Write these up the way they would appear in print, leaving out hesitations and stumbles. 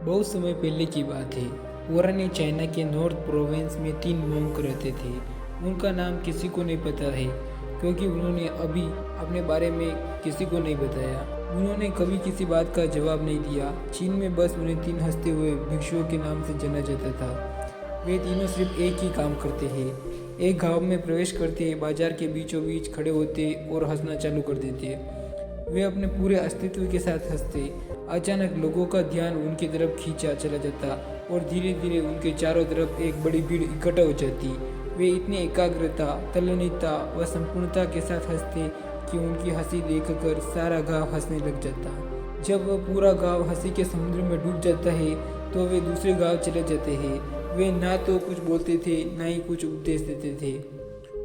बहुत समय पहले की बात है। पुराने चाइना के नॉर्थ प्रोविंस में 3 मोंक रहते थे। उनका नाम किसी को नहीं पता है क्योंकि उन्होंने अभी अपने बारे में किसी को नहीं बताया। उन्होंने कभी किसी बात का जवाब नहीं दिया। चीन में बस उन्हें 3 हंसते हुए भिक्षुओं के नाम से जाना जाता था। वे तीनों सिर्फ एक ही काम करते हैं। एक गांव में प्रवेश करते, बाजार के बीचों बीच खड़े होते और हंसना चालू कर देते। वे अपने पूरे अस्तित्व के साथ हंसते। अचानक लोगों का ध्यान उनकी तरफ खींचा चला जाता और धीरे धीरे उनके चारों तरफ एक बड़ी भीड़ इकट्ठा हो जाती। वे इतनी एकाग्रता, तल्लीनता व संपूर्णता के साथ हंसते कि उनकी हंसी देखकर सारा गांव हंसने लग जाता। जब वह पूरा गांव हंसी के समुद्र में डूब जाता है तो वे दूसरे गांव चले जाते हैं। वे ना तो कुछ बोलते थे, ना ही कुछ उपदेश देते थे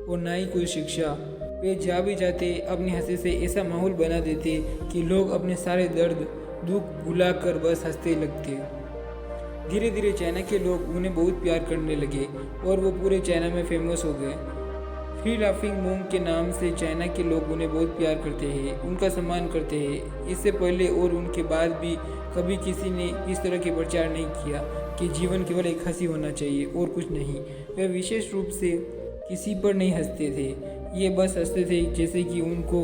और ना ही कोई शिक्षा। वे जहाँ भी जाते अपनी हंसी से ऐसा माहौल बना देते कि लोग अपने सारे दर्द दुख भुलाकर बस हंसते लगते। धीरे धीरे चाइना के लोग उन्हें बहुत प्यार करने लगे और वो पूरे चाइना में फेमस हो गए। फ्री लाफिंग मोंक के नाम से चाइना के लोग उन्हें बहुत प्यार करते हैं, उनका सम्मान करते हैं। इससे पहले और उनके बाद भी कभी किसी ने इस तरह के प्रचार नहीं किया कि जीवन केवल एक हंसी होना चाहिए और कुछ नहीं। वे विशेष रूप से किसी पर नहीं हंसते थे। ये बस हंसते थे जैसे कि उनको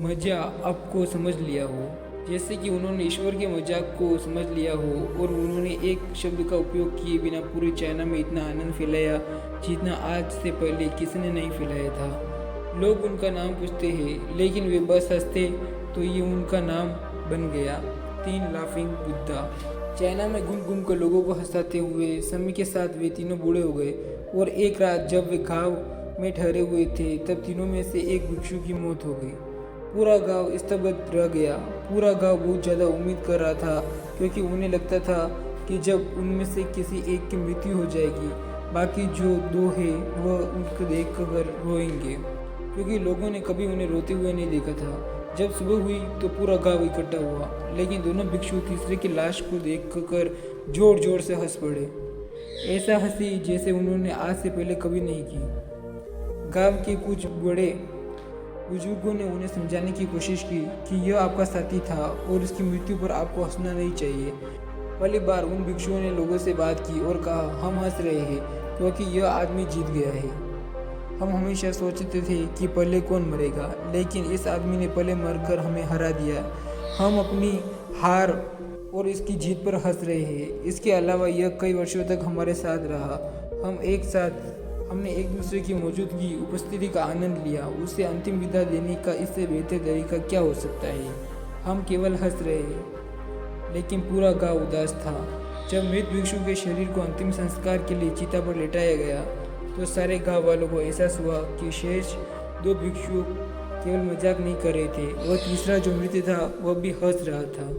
मजा आपको समझ लिया हो, जैसे कि उन्होंने ईश्वर के मजाक को समझ लिया हो और उन्होंने एक शब्द का उपयोग किए बिना पूरे चाइना में इतना आनंद फैलाया जितना आज से पहले किसी ने नहीं फैलाया था। लोग उनका नाम पूछते हैं लेकिन वे बस हंसते तो ये उनका नाम बन गया, 3 लाफिंग बुद्धा। चाइना में घूम घूम कर लोगों को हंसाते हुए समय के साथ वे तीनों बूढ़े हो गए और एक रात जब वे गाँव में ठहरे हुए थे तब तीनों में से एक भिक्षु की मौत हो गई। पूरा गांव स्तब्ध रह गया। पूरा गांव बहुत ज़्यादा उम्मीद कर रहा था क्योंकि उन्हें लगता था कि जब उनमें से किसी एक की मृत्यु हो जाएगी बाकी जो 2 है वह उनको देख कर रोएंगे क्योंकि लोगों ने कभी उन्हें रोते हुए नहीं देखा था। जब सुबह हुई तो पूरा गांव इकट्ठा हुआ लेकिन दोनों भिक्षु तीसरे की लाश को देखकर जोर जोर से हंस पड़े। ऐसा हंसी जैसे उन्होंने आज से पहले कभी नहीं की। गांव के कुछ बड़े बुजुर्गों ने उन्हें समझाने की कोशिश की कि यह आपका साथी था और उसकी मृत्यु पर आपको हंसना नहीं चाहिए। पहली बार उन भिक्षुओं ने लोगों से बात की और कहा, हम हंस रहे हैं क्योंकि यह आदमी जीत गया है। हम हमेशा सोचते थे कि पहले कौन मरेगा, लेकिन इस आदमी ने पहले मरकर हमें हरा दिया। हम अपनी हार और इसकी जीत पर हंस रहे हैं। इसके अलावा यह कई वर्षों तक हमारे साथ रहा। हमने एक दूसरे की मौजूदगी, उपस्थिति का आनंद लिया। उसे अंतिम विदा देने का इससे बेहतर तरीका क्या हो सकता है। हम केवल हंस रहे हैं लेकिन पूरा गांव उदास था। जब मृत भिक्षु के शरीर को अंतिम संस्कार के लिए चिता पर लेटाया गया तो सारे गांव वालों को एहसास हुआ कि शेष 2 भिक्षु केवल मजाक नहीं कर रहे थे, वह तीसरा जो मृत था वह भी हंस रहा था।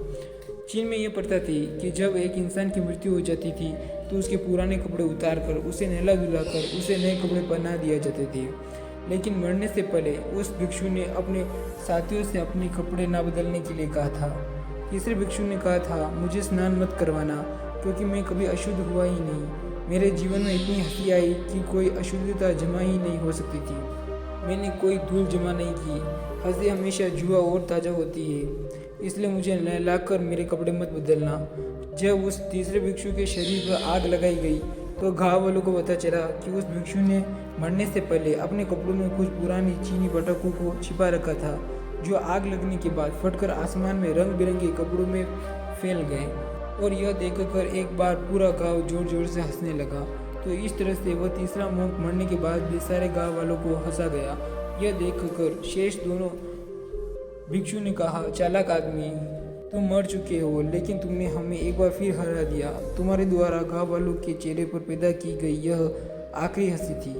चीन में यह प्रथा थी कि जब एक इंसान की मृत्यु हो जाती थी तो उसके पुराने कपड़े उतारकर उसे नहला धुलाकर उसे नए कपड़े पहना दिया जाते थे। लेकिन मरने से पहले उस भिक्षु ने अपने साथियों से अपने कपड़े ना बदलने के लिए कहा था। तीसरे भिक्षु ने कहा था, मुझे स्नान मत करवाना क्योंकि मैं कभी अशुद्ध हुआ ही नहीं। मेरे जीवन में इतनी हंसी आई कि कोई अशुद्धता जमा ही नहीं हो सकती थी। मैंने कोई धूल जमा नहीं की। हंसी हमेशा जुआ और ताज़ा होती है, इसलिए मुझे नहलाकर मेरे कपड़े मत बदलना। जब उस तीसरे भिक्षु के शरीर पर आग लगाई गई तो गाँव वालों को पता चला कि उस भिक्षु ने मरने से पहले अपने कपड़ों में कुछ पुरानी चीनी पटाखों को छिपा रखा था जो आग लगने के बाद फटकर आसमान में रंग बिरंगे कपड़ों में फैल गए। और यह देखकर एक बार पूरा गाँव जोर जोर से हंसने लगा। तो इस तरह से वह तीसरा मोंक मरने के बाद भी सारे गाँव वालों को हंसा गया। यह देखकर शेष दोनों भिक्षु ने कहा, चालाक आदमी, तुम मर चुके हो लेकिन तुमने हमें एक बार फिर हरा दिया। तुम्हारे द्वारा गाँव वालों के चेहरे पर पैदा की गई यह आखिरी हंसी थी।